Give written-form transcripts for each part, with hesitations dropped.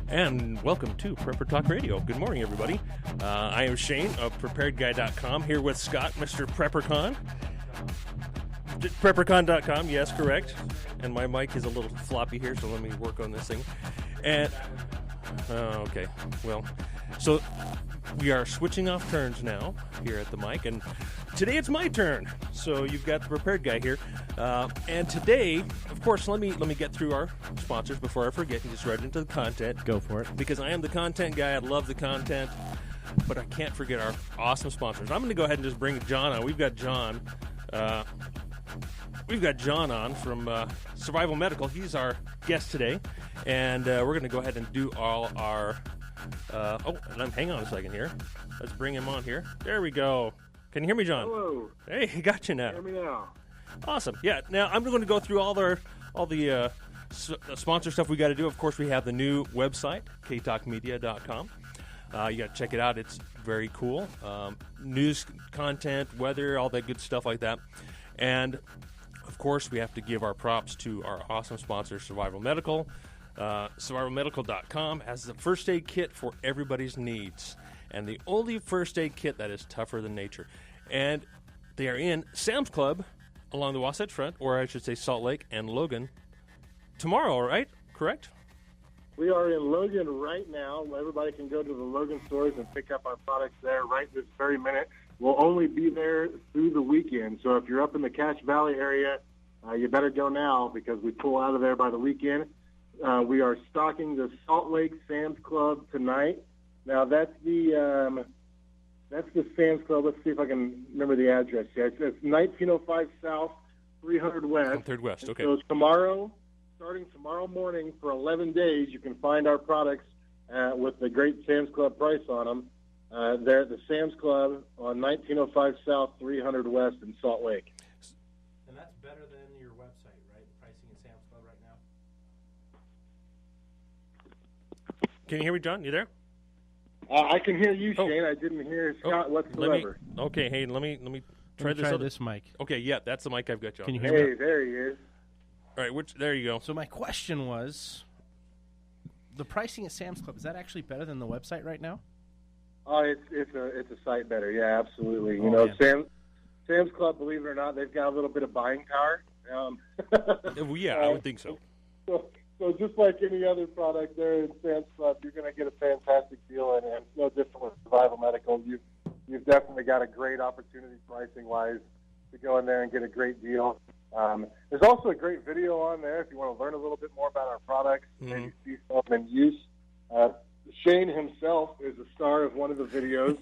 And welcome to Prepper Talk Radio. Good morning, everybody. I am Shane of PreparedGuy.com, here with Scott, Mr. PrepperCon. PrepperCon.com, yes, correct. And my mic is a little floppy here, so let me work on this thing. And, okay, well, so we are switching off turns now here at the mic, and today it's my turn. So you've got the Prepared Guy here. And today, of course, let me get through our sponsors before I forget and just right into the content. Go for it. Because I am the content guy. I love the content. But I can't forget our awesome sponsors. I'm going to go ahead and just bring John on. We've got John. We've got John on from Survival Medical. He's our guest today. And we're going to go ahead and do all our... hang on a second here. Let's bring him on here. There we go. Can you hear me, John? Hello. Hey, got you now. Hear me now. Awesome. Yeah. Now I'm going to go through all the sponsor stuff we got to do. Of course, we have the new website, ktalkmedia.com. You got to check it out. It's very cool. News, content, weather, all that good stuff like that. And of course, we have to give our props to our awesome sponsor, Survival Medical. SurvivalMedical.com has the first aid kit for everybody's needs, and the only first aid kit that is tougher than nature. And they are in Sam's Club along the Wasatch Front, or I should say Salt Lake and Logan, tomorrow, right? Correct? We are in Logan right now. Everybody can go to the Logan stores and pick up our products there right this very minute. We'll only be there through the weekend, so if you're up in the Cache Valley area, you better go now because we pull out of there by the weekend. We are stocking the Salt Lake Sam's Club tonight. Now, that's the Sam's Club. Let's see if I can remember the address. Yeah, it's 1905 South, 300 West. 3rd West, okay. So tomorrow, starting tomorrow morning for 11 days, you can find our products with the great Sam's Club price on them. They're at the Sam's Club on 1905 South, 300 West in Salt Lake. And that's better than your website, right? Pricing in Sam's Club right now? Can you hear me, John? You there? I can hear you, Shane. I didn't hear Scott whatsoever. Let me try this mic. Okay, yeah, that's the mic I've got, John. Can you hear me? Hey, there he is. All right, there you go. So my question was, the pricing at Sam's Club, is that actually better than the website right now? Oh, it's a sight better. Yeah, absolutely. Sam's Club, believe it or not, they've got a little bit of buying power. Yeah, I would think so. So just like any other product there in Sam's Club, you're going to get a fantastic deal, and it's no different with Survival Medical. You've definitely got a great opportunity pricing-wise to go in there and get a great deal. There's also a great video on there if you want to learn a little bit more about our products, maybe see something in use. Shane himself is a star of one of the videos.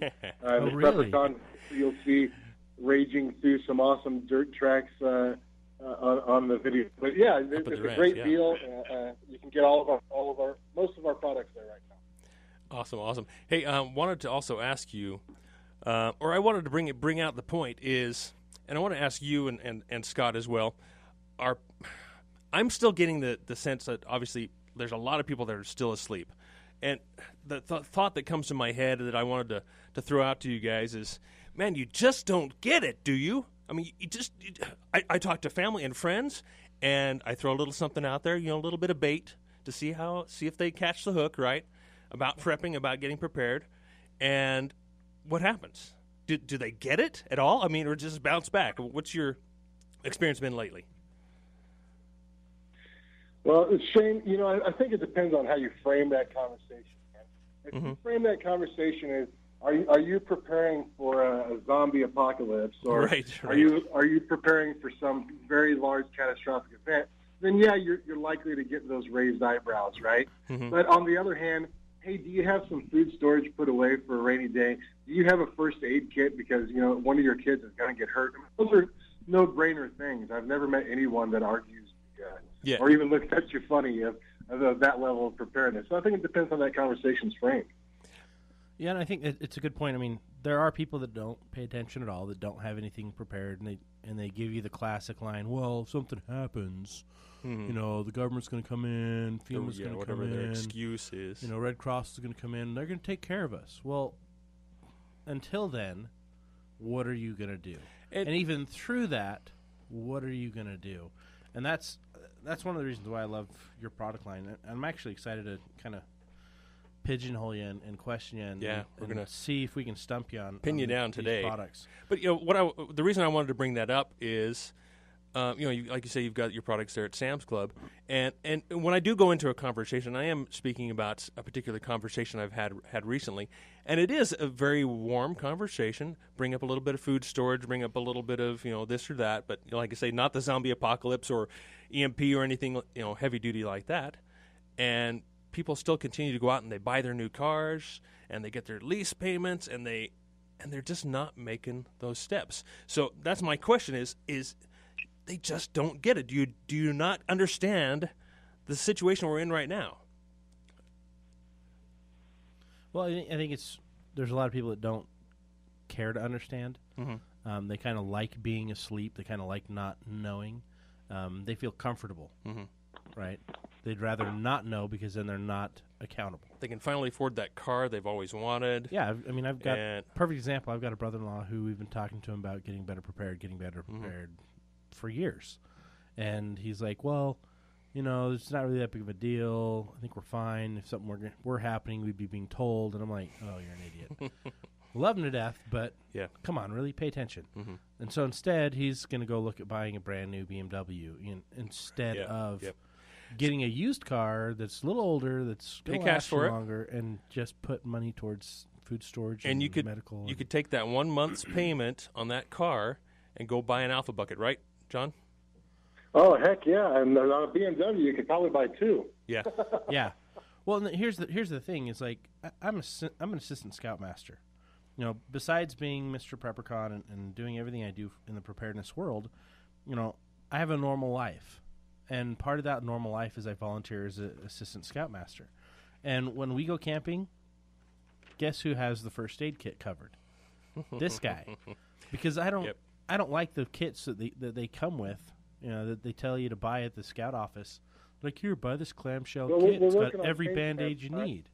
Really? You'll see raging through some awesome dirt tracks on the video. But yeah, it's a great deal. You can get most of our products there right now. Awesome. Hey, wanted to also ask you, or I wanted to bring out the point is, and I want to ask you and Scott as well. I'm still getting the sense that obviously there's a lot of people that are still asleep, and the thought that comes to my head that I wanted to throw out to you guys is, man, you just don't get it, do you? I mean, I talk to family and friends, and I throw a little something out there, a little bit of bait to see if they catch the hook, right? About prepping, about getting prepared, and what happens? Do they get it at all? I mean, or just bounce back? What's your experience been lately? Well, Shane, I think it depends on how you frame that conversation. If you frame that conversation as, are you preparing for a zombie apocalypse, or right. are you preparing for some very large catastrophic event? Then yeah, you're likely to get those raised eyebrows, right? Mm-hmm. But on the other hand, hey, do you have some food storage put away for a rainy day? Do you have a first aid kit because one of your kids is going to get hurt? Those are no-brainer things. I've never met anyone that argues or even looks at you funny of that level of preparedness. So I think it depends on that conversation's frame. Yeah, and I think it's a good point. I mean, there are people that don't pay attention at all, that don't have anything prepared, and they give you the classic line, well, if something happens, the government's going to come in, FEMA's going to come in. Whatever their excuse is. Red Cross is going to come in, they're going to take care of us. Well, until then, what are you going to do? And even through that, what are you going to do? And that's one of the reasons why I love your product line. And I'm actually excited to kind of pigeonhole you and question you, and we're gonna see if we can stump you on pin you down these today. Products. But the reason I wanted to bring that up is, like you say, you've got your products there at Sam's Club, and when I do go into a conversation, I am speaking about a particular conversation I've had recently, and it is a very warm conversation. Bring up a little bit of food storage, bring up a little bit of this or that, but like I say, not the zombie apocalypse or EMP or anything heavy duty like that, and people still continue to go out and they buy their new cars and they get their lease payments and they're just not making those steps. So that's my question is they just don't get it. Do you not understand the situation we're in right now? Well, I think there's a lot of people that don't care to understand. Mm-hmm. They kind of like being asleep. They kind of like not knowing. They feel comfortable, right? They'd rather not know because then they're not accountable. They can finally afford that car they've always wanted. Yeah, I mean, I've got perfect example. I've got a brother-in-law who we've been talking to him about getting better prepared for years. And he's like, well, it's not really that big of a deal. I think we're fine. If something were happening, we'd be being told. And I'm like, oh, you're an idiot. Love him to death, but come on, really pay attention. Mm-hmm. And so instead, he's going to go look at buying a brand new BMW instead of getting a used car that's a little older, that's going to last longer, and just put money towards food storage and medical. You could take that 1 month's payment on that car and go buy an Alpha Bucket, right, John? Oh, heck yeah. And on a BMW, you could probably buy two. Yeah. Yeah. Well, here's the thing. It's like I'm an assistant scoutmaster. Besides being Mr. Preppercon and doing everything I do in the preparedness world, I have a normal life. And part of that normal life is I volunteer as an assistant scoutmaster. And when we go camping, guess who has the first aid kit covered? This guy. Because I don't like the kits that they come with, that they tell you to buy at the scout office. Like, here, buy this clamshell kit. It's got every Band-Aid you need.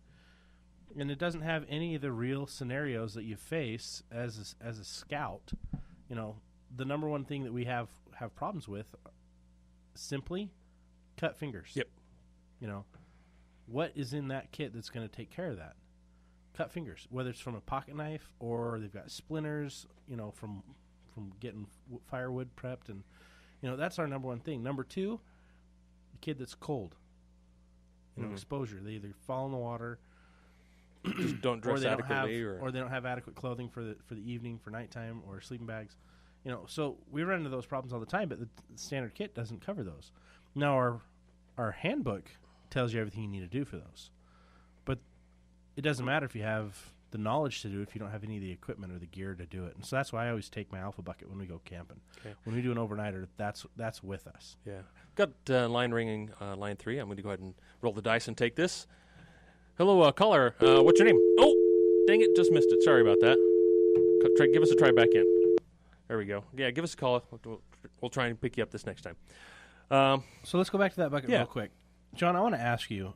And it doesn't have any of the real scenarios that you face as a scout. The number one thing that we have problems with, simply cut fingers. Yep. What is in that kit that's going to take care of that? Cut fingers, whether it's from a pocket knife or they've got splinters, from getting firewood prepped. And, that's our number one thing. Number two, the kid that's cold. Exposure. They either fall in the water, just don't dress adequately, or they don't have adequate clothing for the evening, for nighttime, or sleeping bags. So we run into those problems all the time, but the standard kit doesn't cover those. Now our handbook tells you everything you need to do for those, but it doesn't matter if you have the knowledge to do it if you don't have any of the equipment or the gear to do it. And so that's why I always take my Alpha Bucket when we go camping. Okay. When we do an overnighter, that's with us. Yeah. Got line ringing, line 3. I'm going to go ahead and roll the dice and take this. Hello, caller. What's your name? Oh, dang it, just missed it. Sorry about that. Give us a try back in. There we go. Yeah, give us a call. We'll try and pick you up this next time. So let's go back to that bucket real quick. John, I want to ask you,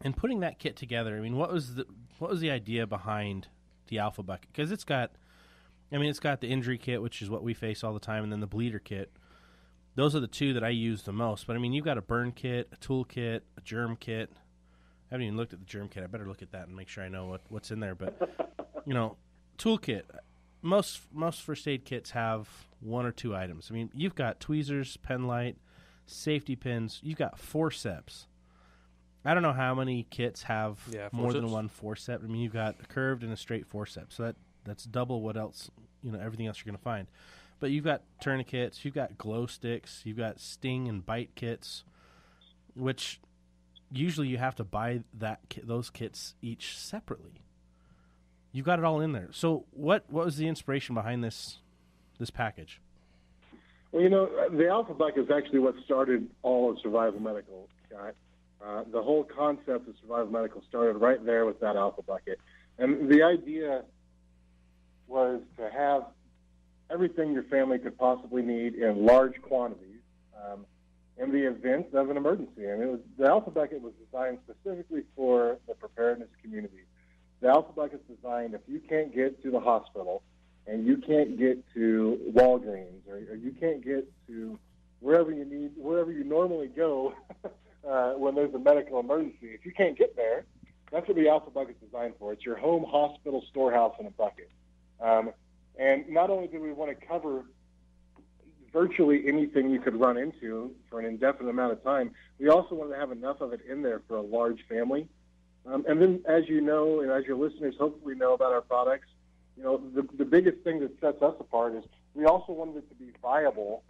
in putting that kit together, I mean, what was the idea behind the Alpha Bucket? Because it's got the injury kit, which is what we face all the time, and then the bleeder kit. Those are the two that I use the most. But, I mean, you've got a burn kit, a tool kit, a germ kit. I haven't even looked at the germ kit. I better look at that and make sure I know what's in there. But, tool kit. Most first aid kits have one or two items. I mean, you've got tweezers, pen light, safety pins. You've got forceps. I don't know how many kits have more than one forceps. I mean, you've got a curved and a straight forceps. So that's double what else, everything else you're going to find. But you've got tourniquets, you've got glow sticks, you've got sting and bite kits, which usually you have to buy those kits each separately. You've got it all in there. So what was the inspiration behind this package? Well, the Alpha Bucket is actually what started all of Survival Medical, Scott. The whole concept of Survival Medical started right there with that Alpha Bucket. And the idea was to have everything your family could possibly need in large quantities in the event of an emergency. And the Alpha Bucket was designed specifically for the preparedness community. The Alpha Bucket's designed if you can't get to the hospital and you can't get to Walgreens or you can't get to wherever you normally go when there's a medical emergency. If you can't get there, that's what the Alpha Bucket's designed for. It's your home hospital storehouse in a bucket. And not only do we want to cover virtually anything you could run into for an indefinite amount of time, we also want to have enough of it in there for a large family. And then, as you know, and as your listeners hopefully know about our products, the biggest thing that sets us apart is we also wanted it to be viable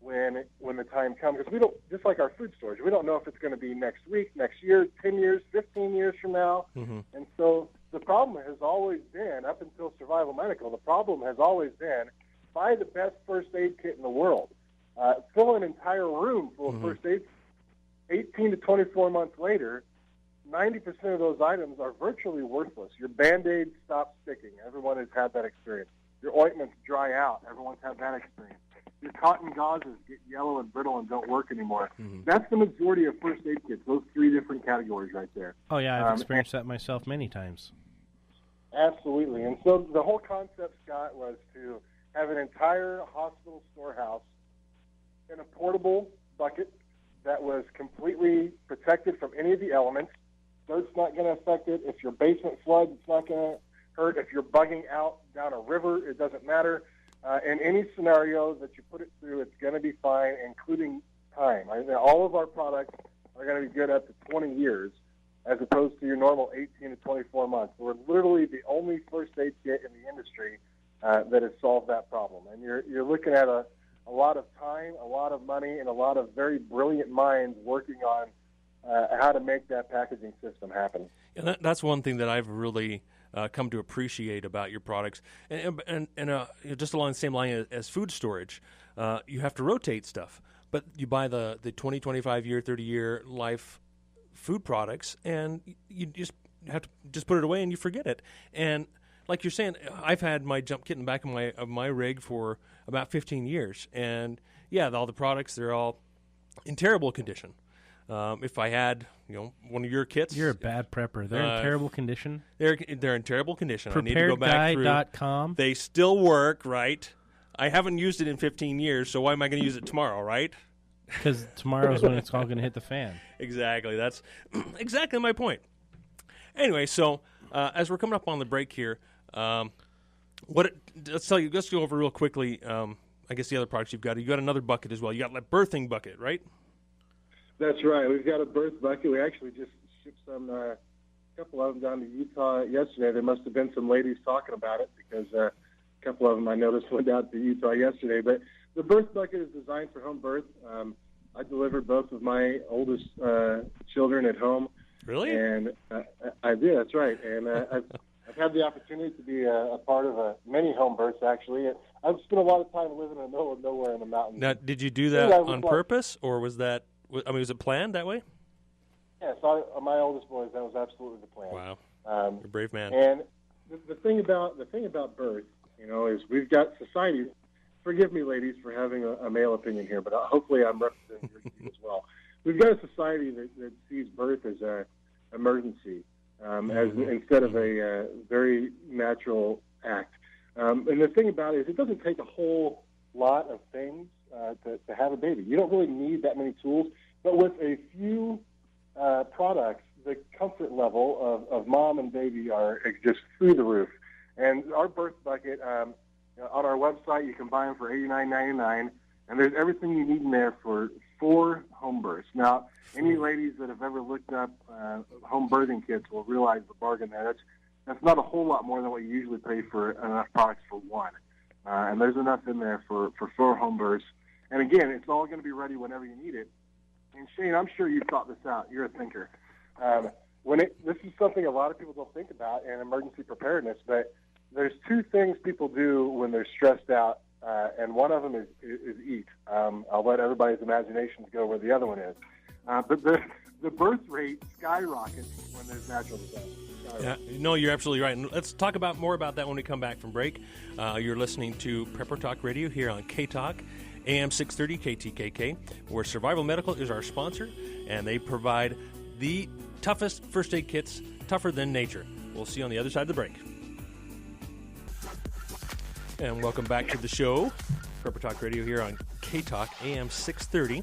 when the time comes. Because we don't, just like our food storage, we don't know if it's going to be next week, next year, 10 years, 15 years from now. Mm-hmm. And so the problem has always been, up until Survival Medical, the problem has always been, buy the best first aid kit in the world. Fill an entire room full of first aid. 18 to 24 months later, 90% of those items are virtually worthless. Your Band-Aids stop sticking. Everyone has had that experience. Your ointments dry out. Everyone's had that experience. Your cotton gauzes get yellow and brittle and don't work anymore. Mm-hmm. That's the majority of first aid kits, those three different categories right there. Oh, yeah, I've experienced that myself many times. Absolutely. And so the whole concept, Scott, was to have an entire hospital storehouse in a portable bucket that was completely protected from any of the elements. Dirt's not going to affect it. If your basement floods, it's not going to hurt. If you're bugging out down a river, it doesn't matter. In any scenario that you put it through, it's going to be fine, including time. All of our products are going to be good up to 20 years, as opposed to your normal 18 to 24 months. We're literally the only first aid kit in the industry that has solved that problem. And you're looking at a lot of time, a lot of money, and a lot of very brilliant minds working on how to make that packaging system happen. And that's one thing that I've really come to appreciate about your products. And just along the same line as food storage, you have to rotate stuff. But you buy the 20, 25-year, 30-year life food products, and you just have to just put it away and you forget it. And like you're saying, I've had my jump kit in the back of my rig for about 15 years. And, yeah, all the products, they're all in terrible condition. If I had, one of your kits. You're a bad prepper. They're in terrible condition. They're in terrible condition. I need to go back through. Preparedguy.com. They still work, right? I haven't used it in 15 years, so why am I going to use it tomorrow, right? Because tomorrow's when it's all going to hit the fan. Exactly. That's exactly my point. Anyway, so as we're coming up on the break here, let's go over real quickly. I guess the other products you've got. You got another bucket as well. You got that birthing bucket, right? That's right. We've got a birth bucket. We actually just shipped a couple of them down to Utah yesterday. There must have been some ladies talking about it because a couple of them I noticed went out to Utah yesterday. But the birth bucket is designed for home birth. I delivered both of my oldest children at home. Really? And I did. That's right. And I've had the opportunity to be a part of many home births, actually. I've spent a lot of time living in the middle of nowhere in the mountains. Now, did you do that on purpose, or was that? Was it planned that way? Yes, my oldest boys, that was absolutely the plan. Wow, you're a brave man. And the thing about birth, is we've got society. Forgive me, ladies, for having a male opinion here, but hopefully I'm representing your view as well. We've got a society that sees birth as an emergency, as instead of a very natural act. And the thing about it is, it doesn't take a whole lot of things to have a baby. You don't really need that many tools, but with a few products, the comfort level of mom and baby are just through the roof. And our birth bucket, on our website, you can buy them for $89.99, and there's everything you need in there for 4 home births. Now, any ladies that have ever looked up home birthing kits will realize the bargain there. That's not a whole lot more than what you usually pay for enough products for one. And there's enough in there for 4 home births. And again, it's all going to be ready whenever you need it. And Shane, I'm sure you've thought this out. You're a thinker. This is something a lot of people don't think about in emergency preparedness, but there's 2 things people do when they're stressed out, and one of them is eat. I'll let everybody's imaginations go where the other one is. But the birth rate skyrockets when there's natural disaster. Yeah, no, you're absolutely right. And let's talk more about that when we come back from break. You're listening to Prepper Talk Radio here on K-Talk, AM 630 KTKK, where Survival Medical is our sponsor, and they provide the toughest first aid kits, tougher than nature. We'll see you on the other side of the break. And welcome back to the show, Prepper Talk Radio here on K-Talk AM 630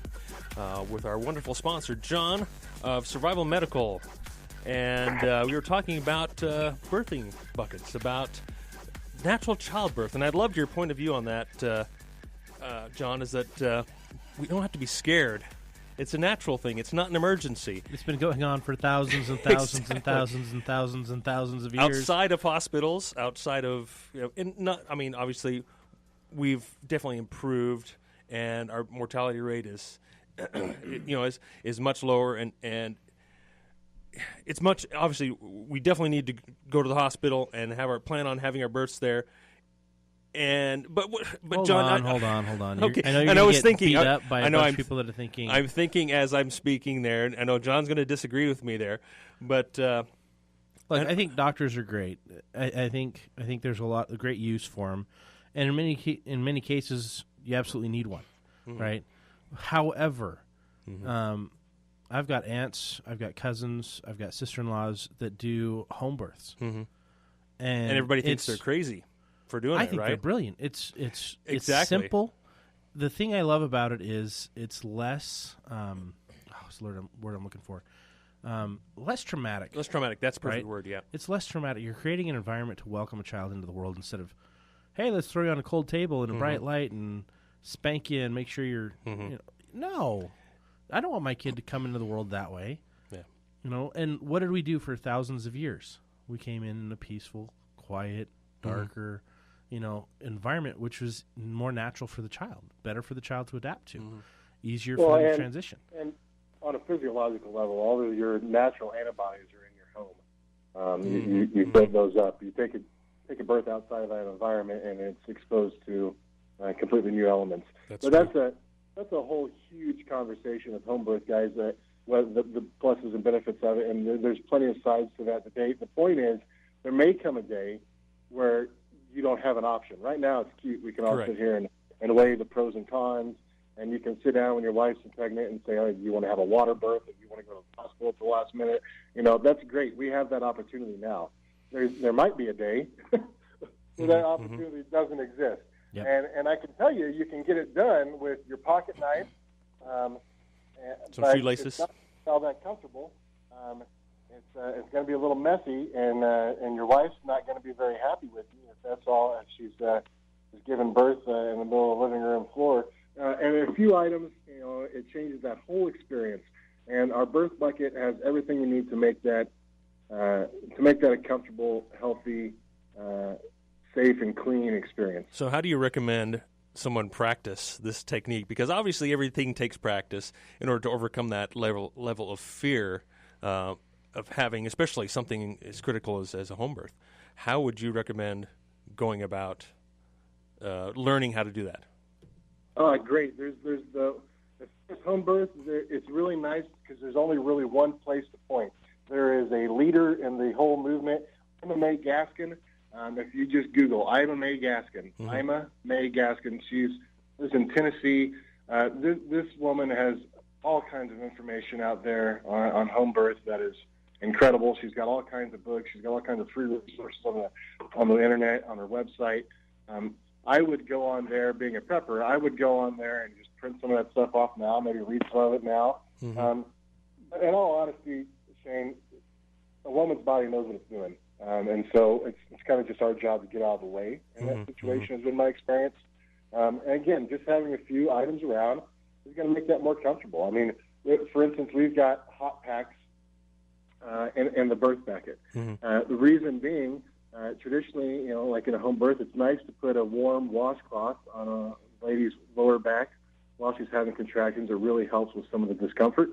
with our wonderful sponsor, John of Survival Medical. And we were talking about birthing buckets, about natural childbirth. And I loved your point of view on that, John, is that we don't have to be scared. It's a natural thing. It's not an emergency. It's been going on for thousands and thousands Exactly. and thousands and thousands and thousands of years. Outside of hospitals, outside of, and not, I mean, obviously, we've definitely improved, and our mortality rate is, is much lower, and it's much, obviously, we definitely need to go to the hospital and plan on having our births there. But John, hold on. Okay, I know you're and I was get thinking, beat up by I a know bunch I'm of people that are thinking. I'm thinking as I'm speaking there, and I know John's going to disagree with me there, but Look, I think doctors are great. I think there's a great use for them, and in many cases, you absolutely need one, right? However, I've got aunts, I've got cousins, I've got sister-in-laws that do home births, and everybody thinks they're crazy for doing it, right? I think they're brilliant. It's Exactly. simple. The thing I love about it is it's less. What's the word I'm looking for? Less traumatic. Less traumatic. That's a perfect Right? word. Yeah. It's less traumatic. You're creating an environment to welcome a child into the world instead of, hey, let's throw you on a cold table in a bright light and spank you and make sure you're. No, I don't want my kid to come into the world that way. Yeah. And what did we do for thousands of years? We came in a peaceful, quiet, darker, environment, which was more natural for the child, better for the child to adapt to, easier for them to transition. And on a physiological level, all of your natural antibodies are in your home. You build those up. You take a birth outside of that environment, and it's exposed to completely new elements. That's a whole huge conversation of home birth, guys. The pluses and benefits of it, and there's plenty of sides to that debate. The point is, there may come a day where you don't have an option. Right now, it's cute. We can all sit here and weigh the pros and cons, and you can sit down when your wife's pregnant and say, do you want to have a water birth? If you want to go to the hospital at the last minute, that's great. We have that opportunity now. There might be a day where that opportunity doesn't exist. Yep. And I can tell you, you can get it done with your pocket knife. Some shoelaces. It's not all that comfortable. It's going to be a little messy, and your wife's not going to be very happy with you if that's all. If she's given birth in the middle of the living room floor, and a few items, it changes that whole experience. And our birth bucket has everything you need to make that a comfortable, healthy, safe, and clean experience. So, how do you recommend someone practice this technique? Because obviously, everything takes practice in order to overcome that level of fear of having, especially something as critical as a home birth. How would you recommend going about learning how to do that? Great. There's the home birth. It's really nice because there's only really one place to point. There is a leader in the whole movement, Ima Mae Gaskin. If you just Google Ima Mae Gaskin, Ima Mae Gaskin, she lives in Tennessee. This woman has all kinds of information out there on home birth that is incredible. She's got all kinds of books. She's got all kinds of free resources on the internet, on her website. I would go on there, being a prepper, I would go on there and just print some of that stuff off now, maybe read some of it now. But in all honesty, Shane, a woman's body knows what it's doing. And so it's kind of just our job to get out of the way in that situation, has been my experience. And again, just having a few items around is going to make that more comfortable. I mean, for instance, we've got hot packs in the birth bucket. The reason being, traditionally, like in a home birth, it's nice to put a warm washcloth on a lady's lower back while she's having contractions. It really helps with some of the discomfort.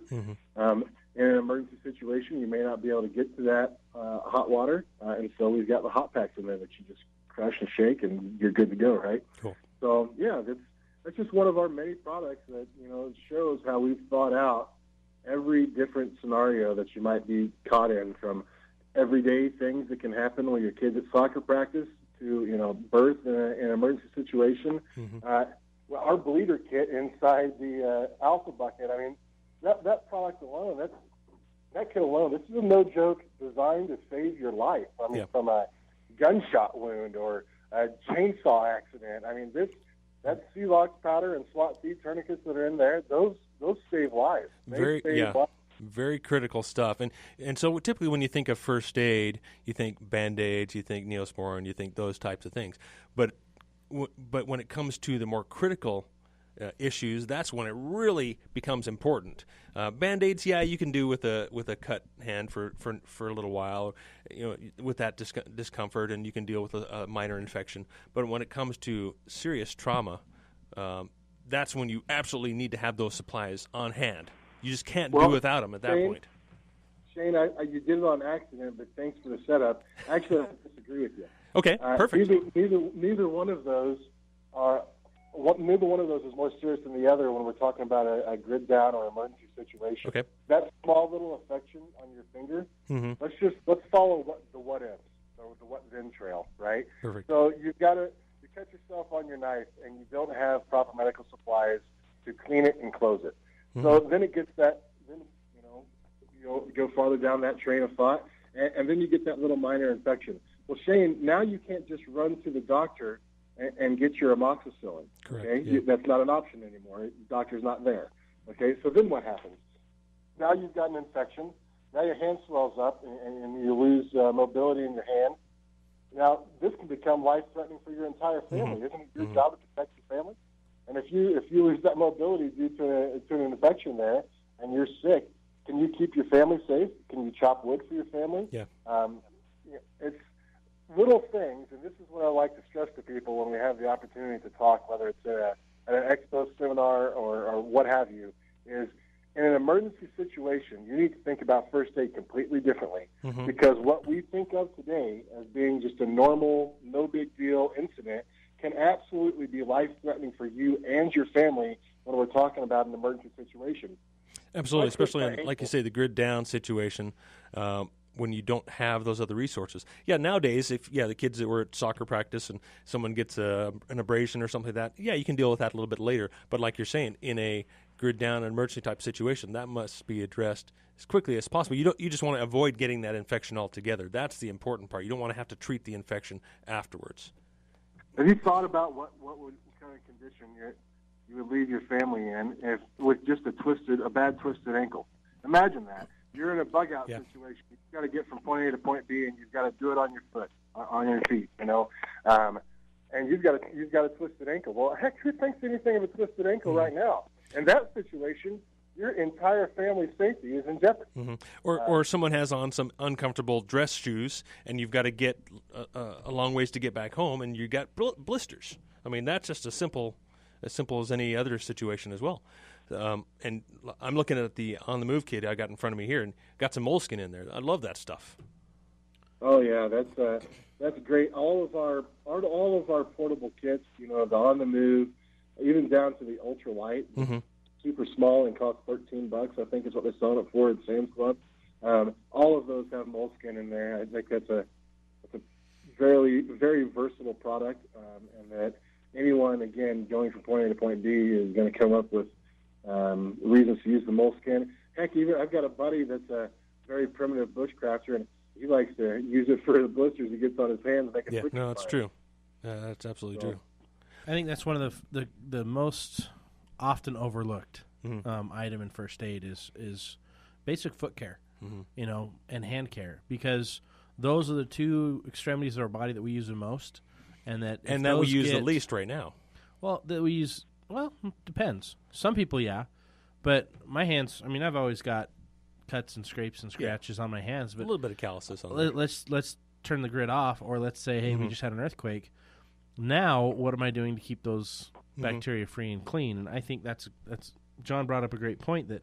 In an emergency situation, you may not be able to get to that hot water, and so we've got the hot packs in there that you just crush and shake, and you're good to go, right? Cool. So, yeah, that's just one of our many products that, shows how we've thought out every different scenario that you might be caught in, from everyday things that can happen when your kid's at soccer practice to, birth in an emergency situation. Our bleeder kit inside the Alpha bucket, I mean, that product alone, that kit alone, this is a no-joke designed to save your life. I mean, from a gunshot wound or a chainsaw accident. I mean, this That Celox powder and SWAT C tourniquets that are in there, those save lives. They save lives. Very critical stuff. And so typically when you think of first aid, you think Band-Aids, you think Neosporin, you think those types of things. But when it comes to the more critical issues, that's when it really becomes important. Band-Aids, you can do with a cut hand for a little while, with that discomfort, and you can deal with a minor infection. But when it comes to serious trauma, that's when you absolutely need to have those supplies on hand. You just can't do without them at that point. Shane, you did it on accident, but thanks for the setup. Actually, I disagree with you. Okay, perfect. Neither one of those are. Neither one of those is more serious than the other when we're talking about a grid down or emergency situation. Okay. That small little affection on your finger. Mm-hmm. Let's follow the what ifs. So the what then trail, right? Perfect. So you cut yourself on your knife and you don't have proper medical supplies to clean it and close it. Mm-hmm. So then it gets that. Then you go farther down that train of thought, and then you get that little minor infection. Well, Shane, now you can't just run to the doctor and get your amoxicillin. Correct. Okay, yeah. That's not an option anymore. The doctor's not there. Okay, so then what happens? Now you've got an infection. Now your hand swells up and you lose mobility in your hand. Now this can become life-threatening for your entire family. Mm-hmm. Isn't it your job to protect your family? And if you lose that mobility due to an infection there, and you're sick, can you keep your family safe? Can you chop wood for your family? Yeah. It's little things, and this is what I like to stress to people when we have the opportunity to talk, whether it's at an expo seminar or what have you, is in an emergency situation, you need to think about first aid completely differently. Mm-hmm. Because what we think of today as being just a normal, no big deal incident can absolutely be life-threatening for you and your family when we're talking about an emergency situation. Absolutely, especially in, like you say, the grid down situation, when you don't have those other resources. Yeah, nowadays, the kids that were at soccer practice and someone gets an abrasion or something like that, you can deal with that a little bit later. But like you're saying, in a grid down emergency type situation, that must be addressed as quickly as possible. You just want to avoid getting that infection altogether. That's the important part. You don't want to have to treat the infection afterwards. Have you thought about what kind of condition you would leave your family in if with just a bad twisted ankle? Imagine that. You're in a bug-out situation. You've got to get from point A to point B, and you've got to do it on your foot, on your feet, and you've got a twisted ankle. Well, heck, who thinks anything of a twisted ankle right now? In that situation, your entire family's safety is in jeopardy. Mm-hmm. Or someone has on some uncomfortable dress shoes, and you've got to get a long ways to get back home, and you got blisters. I mean, that's just as simple as any other situation as well. And I'm looking at the On the Move kit I got in front of me here, and got some moleskin in there. I love that stuff. Oh yeah, that's great. All of our portable kits, the On the Move, even down to the ultralight, mm-hmm. super small and cost $13. I think is what they're selling it for at Sam's Club. All of those have moleskin in there. I think that's a very, very versatile product, and that anyone, again, going from point A to point B is going to come up with reasons to use the moleskin. Heck, even I've got a buddy that's a very primitive bushcrafter, and he likes to use it for the blisters he gets on his hands. Yeah, no, it's true. That's absolutely true. I think that's one of the most often overlooked item in first aid is basic foot care, and hand care, because those are the two extremities of our body that we use the most, and that we use the least right now. Well, that we use. Well, it depends. Some people, but my hands. I mean, I've always got cuts and scrapes and scratches on my hands, but a little bit of calluses on let's turn the grid off, or let's say, hey, we just had an earthquake. Now, what am I doing to keep those bacteria free and clean? And I think that's John brought up a great point that,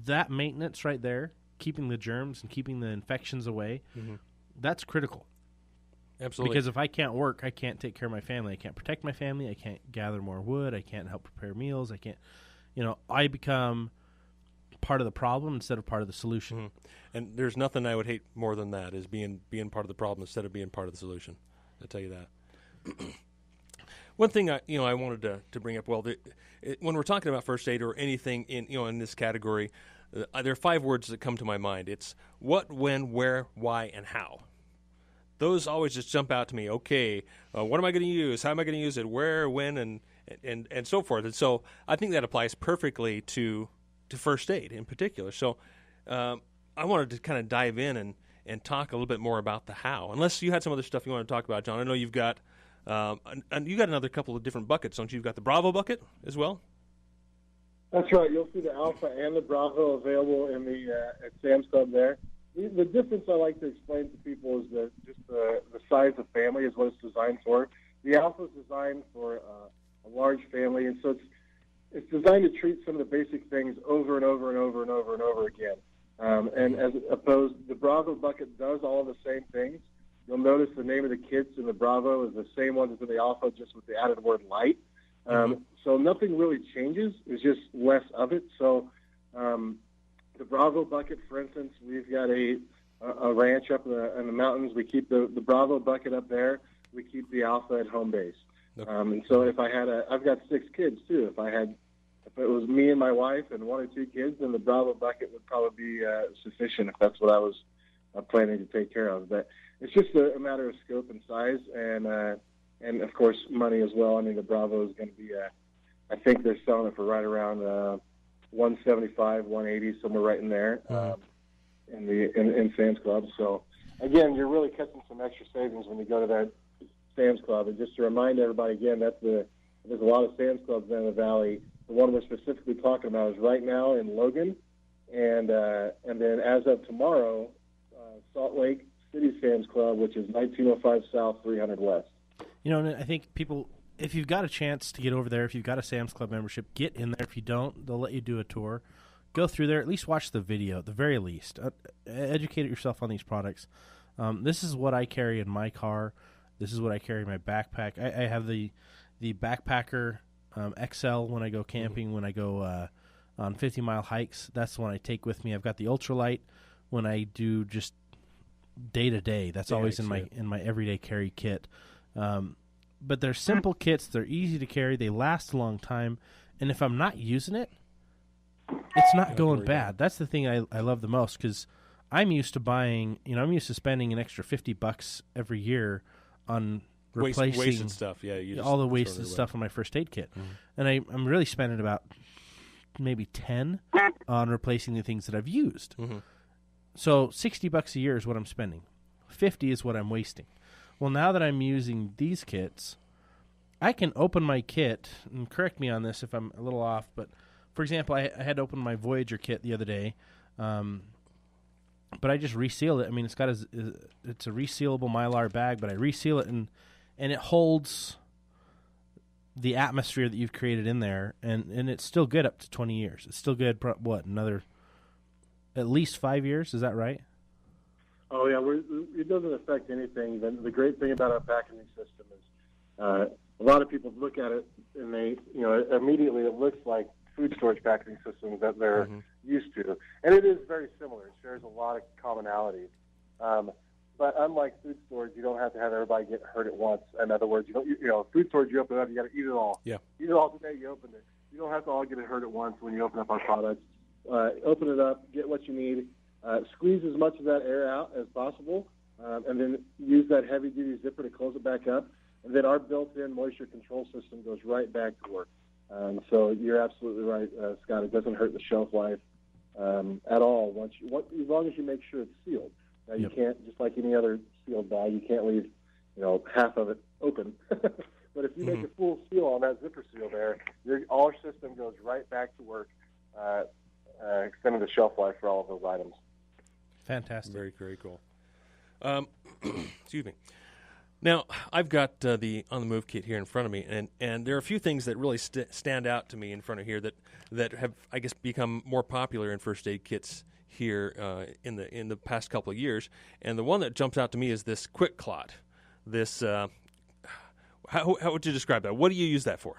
that maintenance right there, keeping the germs and keeping the infections away, that's critical. Absolutely. Because if I can't work, I can't take care of my family. I can't protect my family. I can't gather more wood. I can't help prepare meals. I can't, I become part of the problem instead of part of the solution. Mm-hmm. And there's nothing I would hate more than that, is being part of the problem instead of being part of the solution. I'll tell you that. One thing I wanted to bring up, when we're talking about first aid or anything in this category, there are 5 words that come to my mind. It's what, when, where, why, and how. those always just jump out to me. Okay, what am I going to use? How am I going to use it? Where, when, and so forth. And so I think that applies perfectly to first aid in particular. So I wanted to kind of dive in and talk a little bit more about the how. Unless you had some other stuff you want to talk about, John. I know you've got and you got another couple of different buckets, don't you? You've got the Bravo bucket as well. That's right. You'll see the Alpha and the Bravo available in the at Sam's Club there. The difference I like to explain to people is that just the size of family is what it's designed for. The Alpha is designed for a large family, and so it's designed to treat some of the basic things over and over and over and over and over again. And as opposed, the Bravo bucket does all the same things. You'll notice the name of the kits in the Bravo is the same one as in the Alpha, just with the added word light. So nothing really changes. It's just less of it. So the Bravo bucket, for instance, we've got a ranch up in the mountains. We keep the Bravo bucket up there. We keep the Alpha at home base. And so if I had I've got 6 kids too. If it was me and my wife and 1 or 2 kids, then the Bravo bucket would probably be sufficient if that's what I was planning to take care of. But it's just a matter of scope and size, and of course money as well. I mean, the Bravo is going to be, I think they're selling it for right around $175, $180, somewhere right in there in Sam's Club. So again, you're really catching some extra savings when you go to that Sam's Club. And just to remind everybody again, there's a lot of Sam's Clubs in the Valley. The one we're specifically talking about is right now in Logan, and then as of tomorrow, Salt Lake City Sam's Club, which is 1905 South, 300 West. You know, and I think people, if you've got a chance to get over there, if you've got a Sam's Club membership, get in there. If you don't, they'll let you do a tour. Go through there, at least watch the video, at the very least. Educate yourself on these products. This is what I carry in my car. This is what I carry in my backpack. I have the Backpacker XL when I go camping, when I go on 50-mile hikes. That's the one I take with me. I've got the ultralight when I do just day-to-day. That's always in my everyday carry kit. But they're simple kits. They're easy to carry. They last a long time. And if I'm not using it, it's not going bad. That's the thing I love the most, because I'm used to buying, I'm used to spending an extra $50 every year on replacing wasted stuff. Yeah, all the wasted stuff on my first aid kit. And I'm really spending about maybe 10 on replacing the things that I've used. So $60 a year is what I'm spending. 50 is what I'm wasting. Well, now that I'm using these kits, I can open my kit, and correct me on this if I'm a little off, but for example, I had to open my Voyager kit the other day, but I just resealed it. I mean, it's a resealable Mylar bag, but I reseal it, and it holds the atmosphere that you've created in there, and it's still good up to 20 years. It's still good, another at least 5 years? Is that right? Oh, yeah. It doesn't affect anything. The great thing about our packaging system is a lot of people look at it, and they, immediately it looks like food storage packaging systems that they're used to. And it is very similar. It shares a lot of commonalities. But unlike food storage, you don't have to have everybody get hurt at once. In other words, food storage, you open it up, you got to eat it all. Yeah. Eat it all today, you open it. You don't have to all get it hurt at once when you open up our products. Open it up, get what you need, squeeze as much of that air out as possible, and then use that heavy-duty zipper to close it back up. And then our built-in moisture control system goes right back to work. So you're absolutely right, Scott. It doesn't hurt the shelf life at all as long as you make sure it's sealed. Now, you can't, just like any other sealed bag, you can't leave, half of it open. But if you make a full seal on that zipper seal there, our system goes right back to work, extending the shelf life for all of those items. Fantastic. Very, very cool. Excuse me. Now, I've got the On the Move kit here in front of me, and there are a few things that really stand out to me in front of here that have, I guess, become more popular in first aid kits here in the past couple of years. And the one that jumps out to me is this Quick Clot. This, how would you describe that? What do you use that for?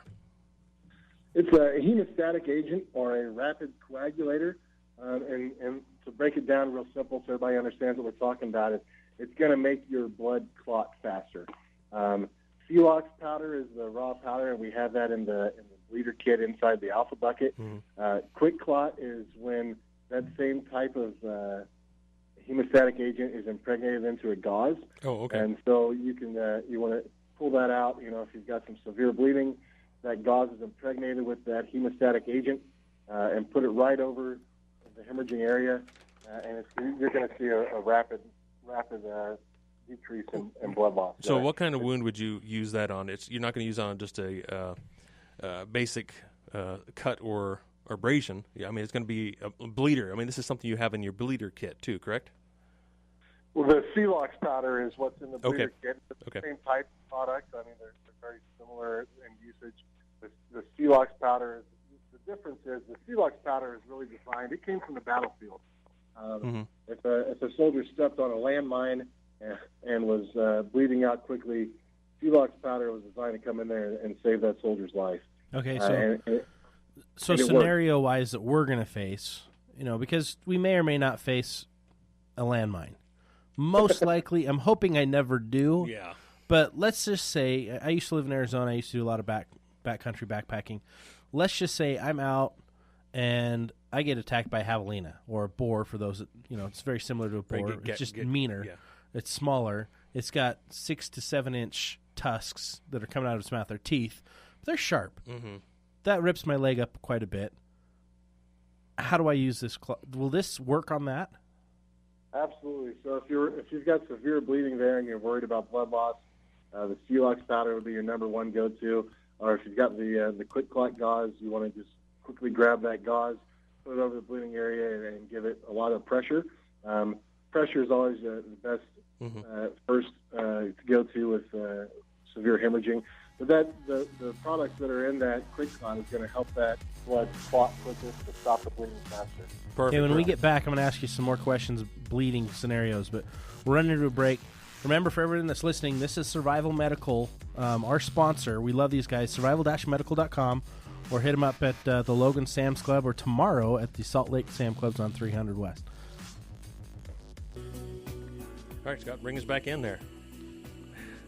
It's a hemostatic agent or a rapid coagulator. And to break it down real simple so everybody understands what we're talking about, it's going to make your blood clot faster. Celox powder is the raw powder, and we have that in the bleeder kit inside the Alpha bucket. Quick Clot is when that same type of hemostatic agent is impregnated into a gauze. Oh, okay. And so you want to pull that out. If you've got some severe bleeding, that gauze is impregnated with that hemostatic agent, and put it right over the hemorrhaging area, and you're going to see a rapid decrease in blood loss. So what kind of wound would you use that on? You're not going to use it on just a basic cut or abrasion. I mean, it's going to be a bleeder. I mean, this is something you have in your bleeder kit too, correct? Well, the Celox powder is what's in the bleeder kit. It's the same type of product. I mean, they're very similar in usage. The Celox powder, the difference is the Celox powder is really designed. It came from the battlefield. If a soldier stepped on a landmine and was bleeding out quickly, Celox powder was designed to come in there and save that soldier's life. Okay, so scenario-wise that we're going to face, because we may or may not face a landmine. Most likely, I'm hoping I never do. Yeah. But let's just say, I used to live in Arizona. I used to do a lot of backcountry backpacking. Let's just say I'm out and I get attacked by a javelina or a boar. For those that, it's very similar to a boar. It's just meaner. Yeah. It's smaller. It's got 6 to 7 inch tusks that are coming out of its mouth. They're teeth. But they're sharp. Mm-hmm. That rips my leg up quite a bit. How do I use this? Will this work on that? Absolutely. So if you've got severe bleeding there and you're worried about blood loss, the Celox powder would be your number one go-to. Or if you've got the quick clot gauze, you want to just quickly grab that gauze, put it over the bleeding area, and give it a lot of pressure. Pressure is always the best first to go to with severe hemorrhaging. But the products that are in that quick clot is going to help that blood clot quicker to stop the bleeding faster. Perfect. Okay, when we get back, I'm going to ask you some more questions, bleeding scenarios, but we're running into a break. Remember, for everyone that's listening, this is Survival Medical, our sponsor. We love these guys, survival-medical.com, or hit them up at the Logan Sam's Club, or tomorrow at the Salt Lake Sam Clubs on 300 West. All right, Scott, bring us back in there.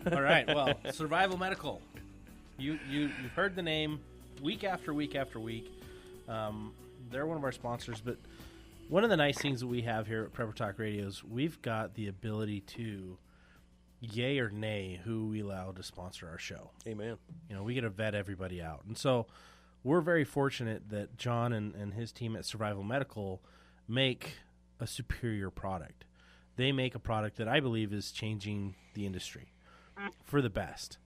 All right, well, Survival Medical. You've heard the name week after week after week. They're one of our sponsors, but one of the nice things that we have here at Prepper Talk Radio is we've got the ability to yay or nay who we allow to sponsor our show. Amen. We get to vet everybody out. And so we're very fortunate that John and his team at Survival Medical make a superior product. They make a product that I believe is changing the industry for the best.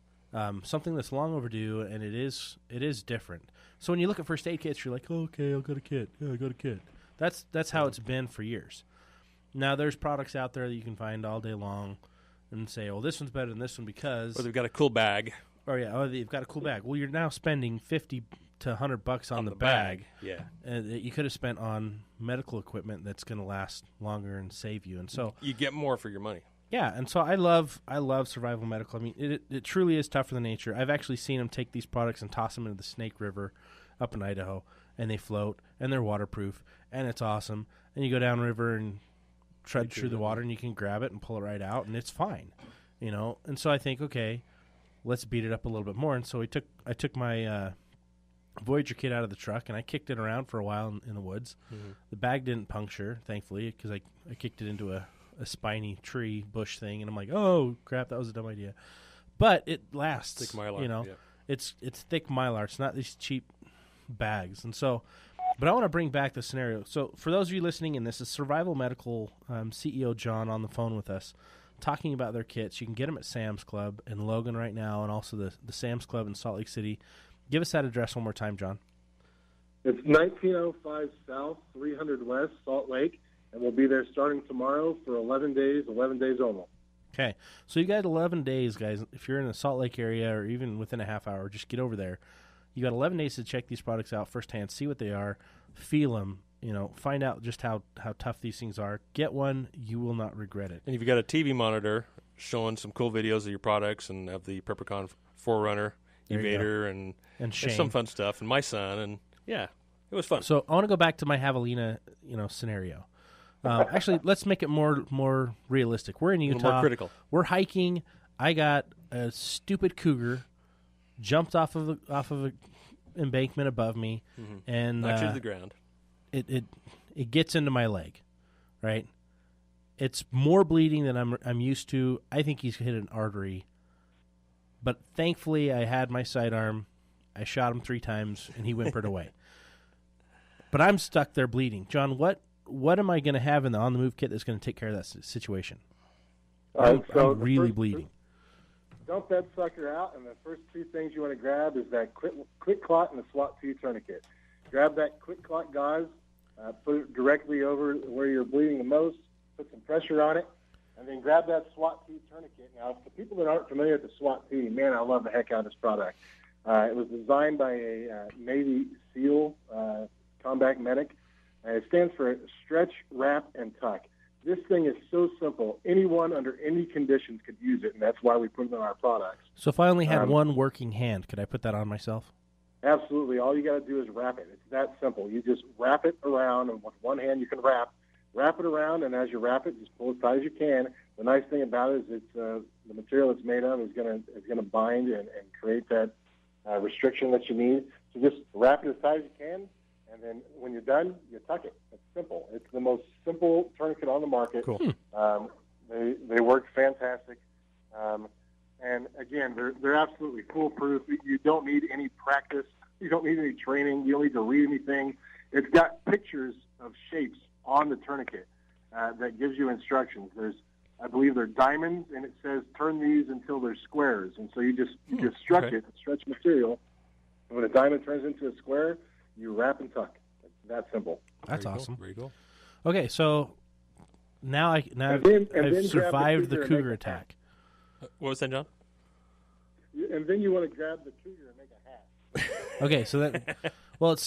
Something that's long overdue, and it is different. So when you look at first aid kits, you're like, oh, okay, I'll get a kit. Yeah, I got a kit. That's how it's been for years. Now there's products out there that you can find all day long and say, oh, this one's better than this one because... Or they've got a cool bag. They've got a cool bag. Well, you're now spending $50 to $100 on the bag. Yeah. That you could have spent on medical equipment that's going to last longer and save you. And so... You get more for your money. Yeah, and so I love Survival Medical. I mean, it truly is tougher than nature. I've actually seen them take these products and toss them into the Snake River up in Idaho, and they float, and they're waterproof, and it's awesome. And you go downriver and trudge through the water, and you can grab it and pull it right out, and it's fine, And so I think, okay, let's beat it up a little bit more. And so I took my Voyager kit out of the truck, and I kicked it around for a while in the woods. Mm-hmm. The bag didn't puncture, thankfully, because I kicked it into a spiny tree bush thing, and I'm like, oh crap, that was a dumb idea. But it lasts. Thick Mylar, yeah. It's thick Mylar. It's not these cheap bags. And so, but I want to bring back the scenario. So for those of you listening, and this is Survival Medical CEO John on the phone with us, talking about their kits. You can get them at Sam's Club in Logan right now, and also the Sam's Club in Salt Lake City. Give us that address one more time, John. It's 1905 South, 300 West, Salt Lake. And we'll be there starting tomorrow for 11 days only. Okay. So you got 11 days, guys. If you're in the Salt Lake area or even within a half hour, just get over there. You got 11 days to check these products out firsthand, see what they are, feel them, find out just how tough these things are. Get one. You will not regret it. And if you've got a TV monitor showing some cool videos of your products and of the PrepperCon Forerunner, Evader, and some fun stuff, and my son, and yeah, it was fun. So I want to go back to my javelina, scenario. Actually, let's make it more realistic. We're in Utah. More critical. We're hiking. I got a stupid cougar jumped off of an embankment above me, and knocked you to the ground. It gets into my leg, right? It's more bleeding than I'm used to. I think he's hit an artery. But thankfully, I had my sidearm. I shot him 3 times, and he whimpered away. But I'm stuck there bleeding. John, what am I going to have in the on-the-move kit that's going to take care of that situation? I'm really bleeding. Dump that sucker out, and the first 2 things you want to grab is that quick clot and the SWAT 2 tourniquet. Grab that quick clot gauze, put it directly over where you're bleeding the most, put some pressure on it, and then grab that SWAT 2 tourniquet. Now, for people that aren't familiar with the SWAT 2, man, I love the heck out of this product. It was designed by a Navy SEAL combat medic. It stands for Stretch, Wrap, and Tuck. This thing is so simple. Anyone under any conditions could use it, and that's why we put it on our products. So if I only had one working hand, could I put that on myself? Absolutely. All you got to do is wrap it. It's that simple. You just wrap it around, and with one hand you can wrap it around, and as you wrap it, just pull as tight as you can. The nice thing about it is it's the material it's made of is going to bind and create that restriction that you need. So just wrap it as tight as you can. And then when you're done, you tuck it. It's simple. It's the most simple tourniquet on the market. Cool. They work fantastic. And again, they're absolutely foolproof. You don't need any practice. You don't need any training. You don't need to read anything. It's got pictures of shapes on the tourniquet that gives you instructions. I believe they're diamonds, and it says turn these until they're squares. And so you just stretch it, stretch material. And when a diamond turns into a square, you wrap and tuck. It's that simple. That's Very awesome. Cool. Very cool. Okay, so now I've survived the cougar attack. What was that, John? And then you want to grab the cougar and make a hat. Okay, so that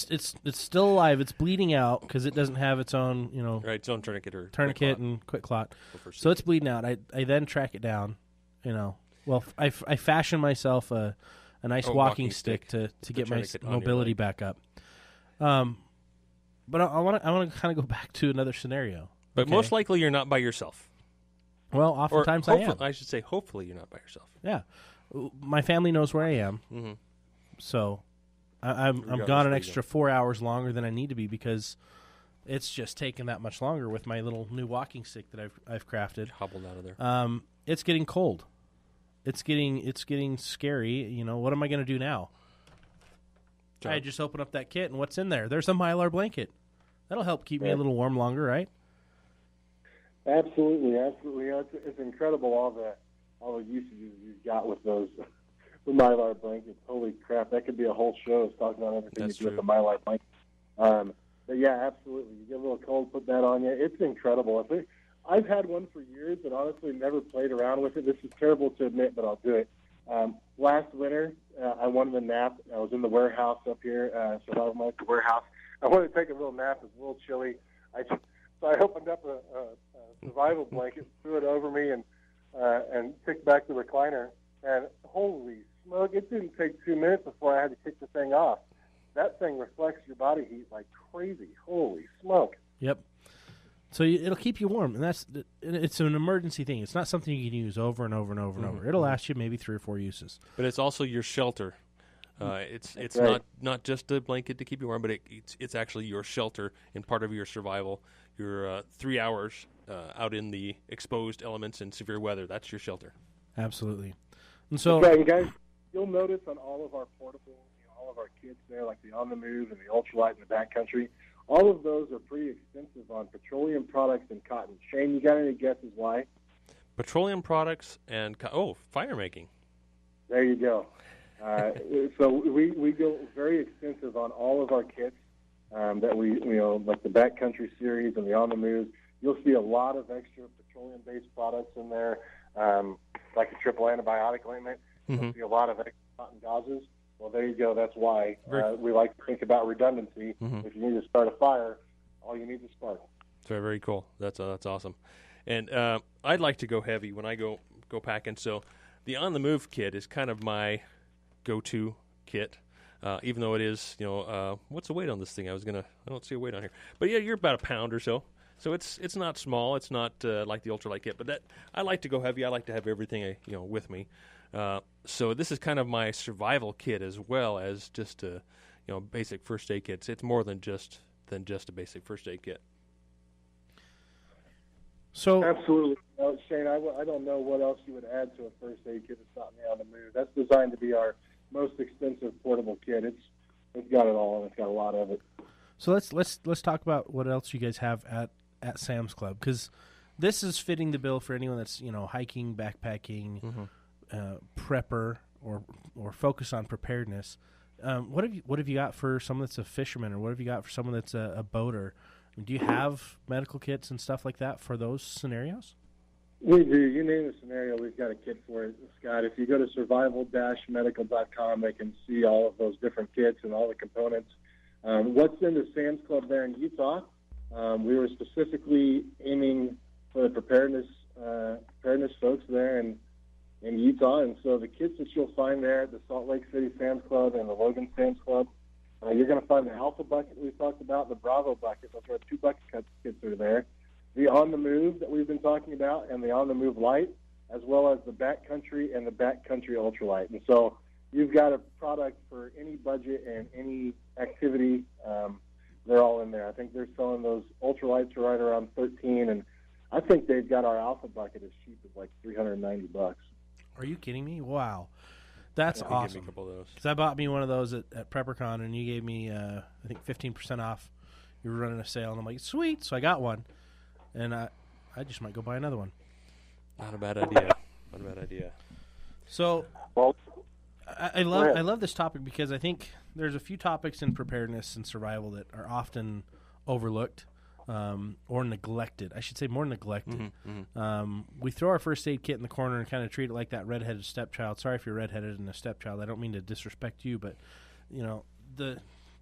it's still alive. It's bleeding out because it doesn't have its own Its own tourniquet or tourniquet and quick clot. So it's bleeding out. I then track it down. I fashion myself a nice walking stick to get my mobility back up. But I want to kind of go back to another scenario. But most likely you're not by yourself. Well, oftentimes I am. I should say, hopefully you're not by yourself. Yeah, my family knows where I am, so I'm gone an extra 4 hours longer than I need to be because it's just taken that much longer with my little new walking stick that I've crafted. Hobbled out of there. It's getting cold. It's getting scary. What am I going to do now? John. I just open up that kit, and what's in there? There's a Mylar blanket. That'll help keep me a little warm longer, right? Absolutely. It's incredible all the usages you've got with those with Mylar blankets. Holy crap, that could be a whole show talking about everything That's you do true. with the Mylar blanket. But yeah, absolutely. You get a little cold, put that on you. It's incredible. I've had one for years, but honestly never played around with it. This is terrible to admit, but I'll do it. Last winter, I wanted a nap. I was in the warehouse up here, survival mode warehouse. I wanted to take a little nap. It was a little chilly. So I opened up a survival blanket, threw it over me, and kicked back the recliner. And holy smoke, it didn't take 2 minutes before I had to kick the thing off. That thing reflects your body heat like crazy. Holy smoke. Yep. So it'll keep you warm, and it's an emergency thing. It's not something you can use over and over and over and over. It'll last you maybe 3 or 4 uses. But it's also your shelter. It's right. not just a blanket to keep you warm, but it's actually your shelter and part of your survival. Your 3 hours out in the exposed elements and severe weather. That's your shelter. Absolutely. And so, That's right, and guys, you'll notice on all of our portable, all of our kits there, like the On the Move and the Ultralight in the backcountry, all of those are pretty expensive on petroleum products and cotton. Shane, you got any guesses why? Petroleum products and fire making. There you go. So we go very expensive on all of our kits that we like the Backcountry series and the On the Move. You'll see a lot of extra petroleum-based products in there, like a triple antibiotic ointment. You'll see a lot of extra cotton gauzes. Well, there you go. That's why we like to think about redundancy. If you need to start a fire, all you need is spark. Very, very cool. That's awesome. And I'd like to go heavy when I go packing. So the On the Move kit is kind of my go-to kit. Even though it is, what's the weight on this thing? I don't see a weight on here. But yeah, you're about a pound or so. So it's not small. It's not like the ultralight kit. But I like to go heavy. I like to have everything with me. So this is kind of my survival kit as well as just a basic first aid kit. It's more than just a basic first aid kit. So Absolutely. No, Shane, I don't know what else you would add to a first aid kit that's not me on the move. That's designed to be our most expensive portable kit. It's got it all, and it's got a lot of it. So let's talk about what else you guys have at Sam's Club, because this is fitting the bill for anyone that's hiking, backpacking, prepper, or focus on preparedness. What have you got for someone that's a fisherman, or what have you got for someone that's a boater? Do you have medical kits and stuff like that for those scenarios? We do. You name the scenario, we've got a kit for it, Scott. If you go to survival-medical.com, they can see all of those different kits and all the components. What's in the Sam's Club there in Utah? We were specifically aiming for the preparedness folks there in Utah, and so the kits that you'll find there at the Salt Lake City Sam's Club and the Logan Sam's Club, you're going to find the Alpha bucket we've talked about, the Bravo bucket. Those are 2 bucket kits that are there. The On the Move that we've been talking about, and the On the Move Light, as well as the Backcountry and the Backcountry Ultralight. And so you've got a product for any budget and any activity. They're all in there. I think they're selling those ultralights right around $13, and I think they've got our Alpha bucket as cheap as like $390. Are you kidding me? Wow. That's awesome. Give me a couple of those. Because I bought me one of those at PrepperCon, and you gave me, I think, 15% off. You were running a sale, and I'm like, sweet. So I got one, and I just might go buy another one. Not a bad idea. Not a bad idea. So Well, I love this topic because I think there's a few topics in preparedness and survival that are often overlooked or neglected. I should say more neglected. We throw our first aid kit in the corner and kind of treat it like that redheaded stepchild. Sorry if you're redheaded and a stepchild. I don't mean to disrespect you, but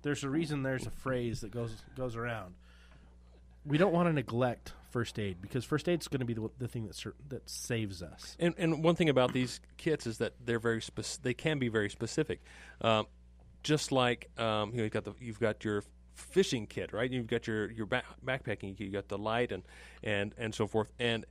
there's a reason there's a phrase that goes around. We don't want to neglect first aid because first aid is going to be the thing that saves us. And one thing about these kits is that they're they can be very specific. Just like you've got your fishing kit, right? You've got your backpacking kit, you got the light and so forth. And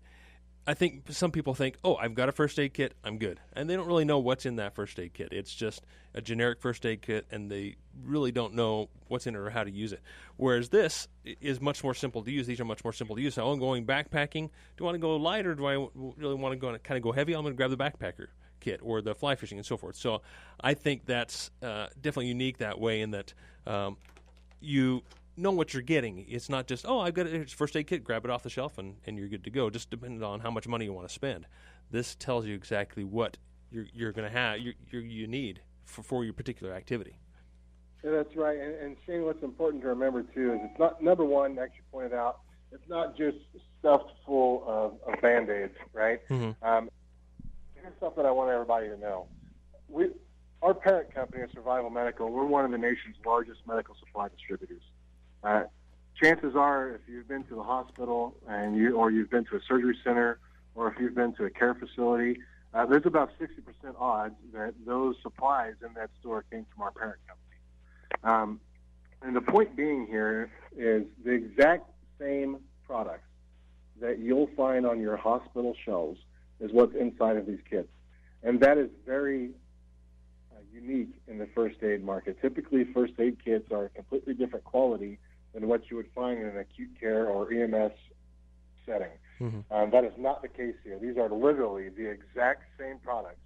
I think some people think, oh, I've got a first aid kit, I'm good. And they don't really know what's in that first aid kit. It's just a generic first aid kit, and they really don't know what's in it or how to use it. Whereas this is much more simple to use. These are much more simple to use. So I'm going backpacking. Do I want to go light, or do I really want to kind of go heavy? I'm going to grab the backpacker kit or the fly fishing and so forth. So I think that's definitely unique that way, in that you know what you're getting. It's not just, oh, I've got a first aid kit, grab it off the shelf, and you're good to go, just depending on how much money you want to spend. This tells you exactly what you're going to have, you need for your particular activity. Yeah, that's right. And Shane, what's important to remember, too, is it's not, number one, like you pointed out, it's not just stuffed full of Band-Aids, right? Here's something I want everybody to know. Our parent company, Survival Medical, we're one of the nation's largest medical supply distributors. Chances are, if you've been to the hospital or you've been to a surgery center, or if you've been to a care facility, there's about 60% odds that those supplies in that store came from our parent company. And the point being here is the exact same products that you'll find on your hospital shelves is what's inside of these kits. And that is very unique in the first aid market. Typically, first aid kits are a completely different quality than what you would find in an acute care or EMS setting. That is not the case here. These are literally the exact same products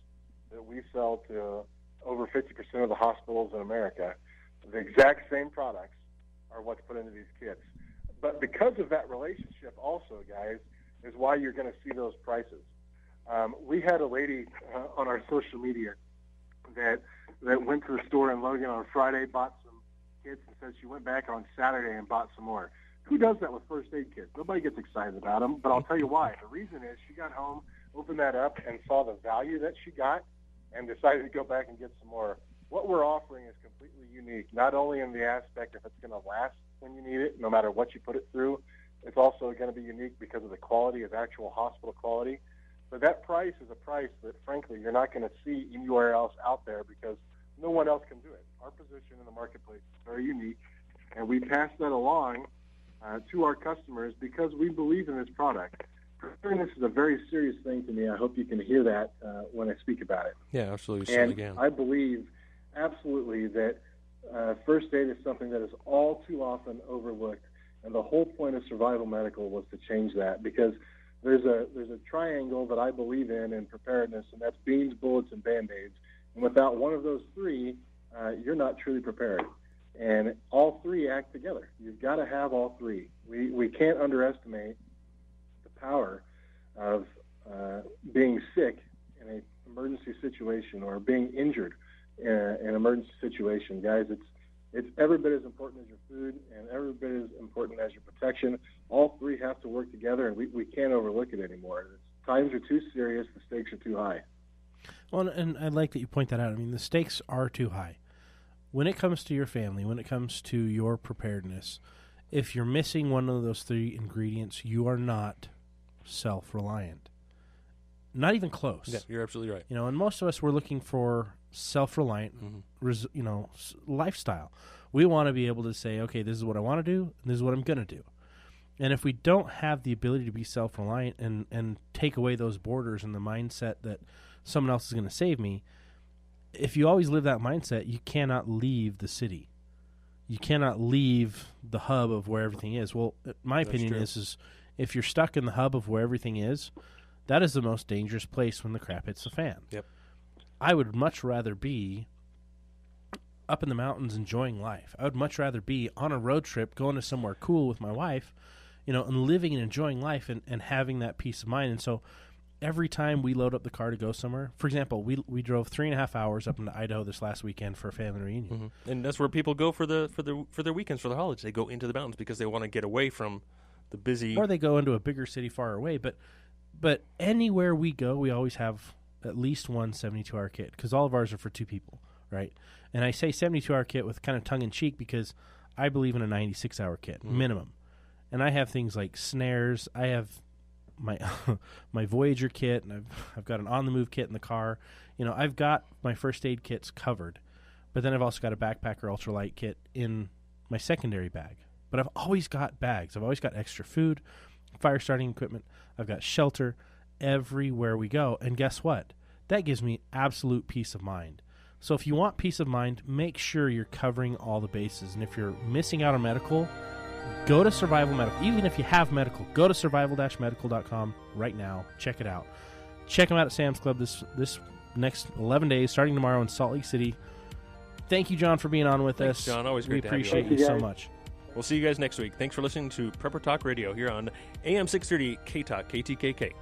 that we sell to over 50% of the hospitals in America. The exact same products are what's put into these kits. But because of that relationship also, guys, is why you're going to see those prices. We had a lady on our social media that went to the store in Logan on Friday, bought some kits, and said she went back on Saturday and bought some more. Who does that with first aid kits? Nobody gets excited about them, but I'll tell you why. The reason is she got home, opened that up, and saw the value that she got, and decided to go back and get some more. What we're offering is completely unique, not only in the aspect if it's going to last when you need it, no matter what you put it through. It's also going to be unique because of the quality of actual hospital quality. But that price is a price that, frankly, you're not going to see anywhere else out there because no one else can do it. Our position in the marketplace is very unique, and we pass that along to our customers because we believe in this product. Preparedness is a very serious thing to me. I hope you can hear that when I speak about it. Yeah, absolutely. And I believe absolutely that first aid is something that is all too often overlooked, and the whole point of Survival Medical was to change that because there's a triangle that I believe in preparedness, and that's beans, bullets, and Band-Aids. And without one of those three, you're not truly prepared. And all three act together. You've got to have all three. We can't underestimate the power of being sick in an emergency situation or being injured in an emergency situation. Guys, it's every bit as important as your food and every bit as important as your protection. All three have to work together, and we can't overlook it anymore. Times are too serious. The stakes are too high. Well, and I like that you point that out. I mean, the stakes are too high. When it comes to your family, when it comes to your preparedness, if you're missing one of those three ingredients, you are not self-reliant. Not even close. Yeah, you're absolutely right. You know, and most of us, we're looking for self-reliant, lifestyle. We want to be able to say, okay, this is what I want to do, and this is what I'm going to do. And if we don't have the ability to be self-reliant and take away those borders and the mindset that someone else is going to save me, if you always live that mindset, you cannot leave the city. You cannot leave the hub of where everything is. Well, my opinion is if you're stuck in the hub of where everything is, that is the most dangerous place when the crap hits the fan. Yep. I would much rather be up in the mountains enjoying life. I would much rather be on a road trip going to somewhere cool with my wife, and living and enjoying life and having that peace of mind. And so every time we load up the car to go somewhere, for example, we drove 3.5 hours up into Idaho this last weekend for a family reunion. Mm-hmm. And that's where people go for their weekends, for the holidays. They go into the mountains because they want to get away from the busy. Or they go into a bigger city far away. But anywhere we go, we always have at least one 72-hour kit because all of ours are for two people, right? And I say 72-hour kit with kind of tongue-in-cheek because I believe in a 96-hour kit, minimum. And I have things like snares. I have my my Voyager kit, and I've got an on-the-move kit in the car. I've got my first aid kits covered, but then I've also got a backpacker ultralight kit in my secondary bag. But I've always got bags. I've always got extra food, fire starting equipment. I've got shelter everywhere we go. And guess what? That gives me absolute peace of mind. So if you want peace of mind, make sure you're covering all the bases. And if you're missing out on medical, go to Survival Medical. Even if you have medical, go to survival-medical.com right now. Check it out. Check them out at Sam's Club this next 11 days, starting tomorrow in Salt Lake City. Thank you, John, for being on with us. John. Always great to have you. We appreciate you so much. We'll see you guys next week. Thanks for listening to Prepper Talk Radio here on AM 630 K-Talk, KTKK.